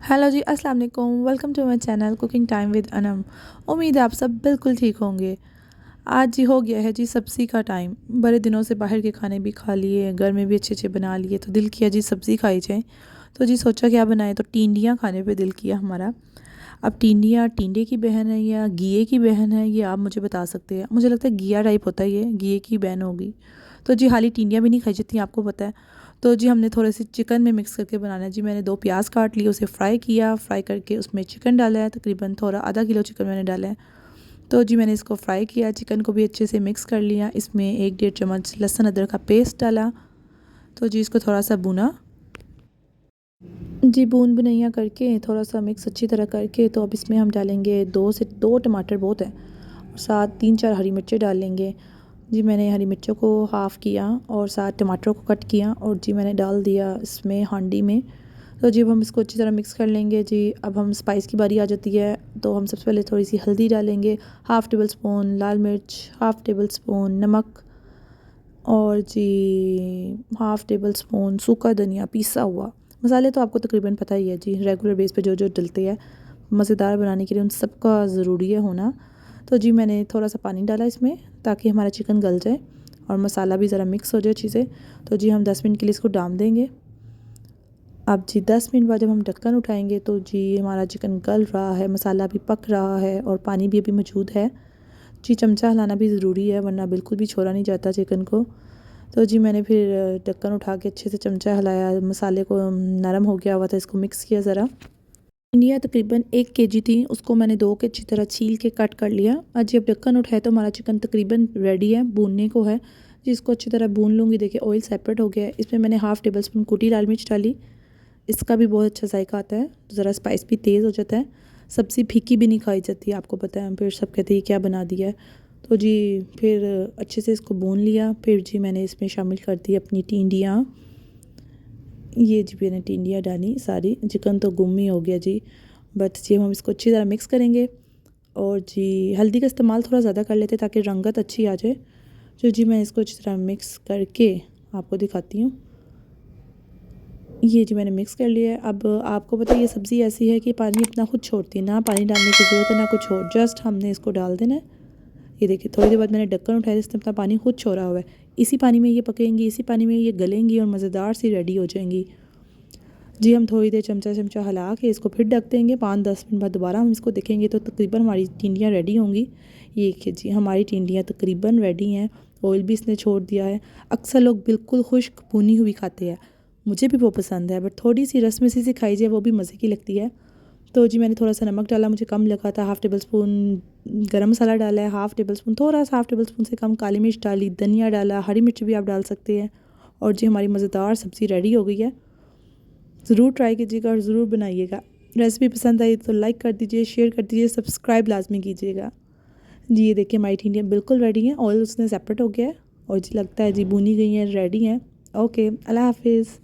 Hello ji, अस्सलाम वालेकुम। Welcome to my channel cooking time with Anam. उम्मीद है आप सब बिल्कुल ठीक होंगे। आज जी हो गया है जी सब्ज़ी का टाइम। बड़े दिनों से बाहर के खाने भी खा लिए, घर में भी अच्छे अच्छे बना लिए, तो दिल किया जी सब्ज़ी खाई जाए। तो जी सोचा क्या बनाए, तो टिंडियाँ खाने पे दिल किया हमारा। अब टिंडियाँ टिंडे की बहन है या घिए की बहन है, ये आप मुझे बता सकते हैं। मुझे लगता है घिया टाइप होता है, ये घिए की बहन होगी। तो जी हाली टिंडियाँ भी नहीं खाई जाती, आपको पता है। तो जी हमने थोड़े से चिकन में मिक्स करके बनाना है जी। मैंने 2 प्याज काट लिए, उसे फ्राई किया, फ्राई करके उसमें चिकन डाला है, तकरीबन थोड़ा आधा किलो चिकन मैंने डाला है। तो जी मैंने इसको फ्राई किया, चिकन को भी अच्छे से मिक्स कर लिया। इसमें 1 डेढ़ चम्मच लहसुन अदरक का पेस्ट डाला। तो जी इसको थोड़ा सा भुना जी, बून बुनैया करके थोड़ा सा मिक्स अच्छी तरह करके, तो अब इसमें हम डालेंगे 2 टमाटर बहुत है, और साथ 3-4 हरी मिर्चें डाल लेंगे। जी मैंने हरी मिर्चों को हाफ़ किया और साथ टमाटरों को कट किया, और जी मैंने डाल दिया इसमें हांडी में। तो जी अब हम इसको अच्छी तरह मिक्स कर लेंगे जी। अब हम स्पाइस की बारी आ जाती है, तो हम सबसे पहले थोड़ी सी हल्दी डालेंगे, हाफ़ टेबल स्पून लाल मिर्च, हाफ़ टेबल स्पून नमक, और जी हाफ़ टेबल स्पून सूखा धनिया पीसा हुआ। मसाले तो आपको तकरीबन पता ही है जी, रेगुलर बेस पे जो जो डलते हैं मज़ेदार बनाने के लिए, उन सब का ज़रूरी है होना। तो जी मैंने थोड़ा सा पानी डाला इसमें, ताकि हमारा चिकन गल जाए और मसाला भी ज़रा मिक्स हो जाए अच्छे से। तो जी हम 10 मिनट के लिए इसको डाम देंगे। अब जी 10 मिनट बाद जब हम ढक्कन उठाएंगे, तो जी हमारा चिकन गल रहा है, मसाला भी पक रहा है और पानी भी अभी मौजूद है। जी चमचा हिलाना भी ज़रूरी है, वरना बिल्कुल भी छोड़ा नहीं जाता चिकन को। तो जी मैंने फिर ढक्कन उठा के अच्छे से चमचा हिलाया, मसाले को नरम हो गया हुआ था, इसको मिक्स किया ज़रा। भिंडियाँ तकरीबन 1 केजी थी, उसको मैंने 2 के अच्छी तरह छील के कट कर लिया। और जब ढक्कन उठाया तो हमारा चिकन तकरीबन रेडी है, भूनने को है। जी इसको अच्छी तरह भून लूँगी। देखिए ऑयल सेपरेट हो गया है। इसमें मैंने हाफ़ टेबल स्पून कुटी लाल मिर्च डाली, इसका भी बहुत अच्छा जायका आता है, ज़रा स्पाइस भी तेज़ हो जाता है। सब्ज़ी फीकी भी नहीं खाई जाती है, आपको पता है, फिर सब कहते हैं क्या बना दिया है। तो जी फिर अच्छे से इसको भून लिया। फिर जी मैंने इसमें शामिल कर दी अपनी टिंडियाँ। ये जी मैंने टिंडियाँ डाली सारी, चिकन तो गुम ही हो गया जी। बट जी हम इसको अच्छी तरह मिक्स करेंगे, और जी हल्दी का इस्तेमाल थोड़ा ज़्यादा कर लेते ताकि रंगत अच्छी आ जाए। तो जी मैं इसको अच्छी तरह मिक्स करके आपको दिखाती हूँ। ये जी मैंने मिक्स कर लिया है। अब आपको पता है ये सब्ज़ी ऐसी है कि पानी अपना खुद छोड़ती है, ना पानी डालने की ज़रूरत है ना कुछ और, जस्ट हमने इसको डाल देना है। ये देखिए थोड़ी देर बाद मैंने ढक्कन उठाया, इसने अपना पानी खुद छोड़ा हुआ है। इसी पानी में ये पकेंगी, इसी पानी में ये गलेंगी और मज़ेदार सी रेडी हो जाएंगी। जी हम थोड़ी देर चमचा चमचा हिला के इसको फिर ढक देंगे। 5-10 मिनट बाद दोबारा हम इसको देखेंगे, तो तकरीबन हमारी टिंडियाँ रेडी होंगी। ये देखिए जी हमारी टिंडियाँ तकरीबन रेडी हैं, ऑयल भी इसने छोड़ दिया है। अक्सर लोग बिल्कुल खुश्क भुनी हुई खाते हैं, मुझे भी वो पसंद है, बट थोड़ी सी रस्म सी खाई जाए वो भी मज़े की लगती है। तो जी मैंने थोड़ा सा नमक डाला, मुझे कम लगा था। हाफ़ टेबल स्पून गरम मसाला डाला है, हाफ़ टेबल स्पून थोड़ा सा हाफ़ टेबल स्पून से कम काली मिर्च डाली, धनिया डाला, हरी मिर्च भी आप डाल सकते हैं। और जी हमारी मज़ेदार सब्ज़ी रेडी हो गई है। ज़रूर ट्राई कीजिएगा और ज़रूर बनाइएगा। रेसिपी पसंद आई तो लाइक कर दीजिए, शेयर कर दीजिए, सब्सक्राइब लाजमी कीजिएगा। जी ये देखिए हमारी टिंडियाँ बिल्कुल रेडी हैं, ऑयल उसने सेपरेट हो गया है, और जी लगता है जी भुनी गई हैं, रेडी हैं। ओके, अल्लाह हाफिज़।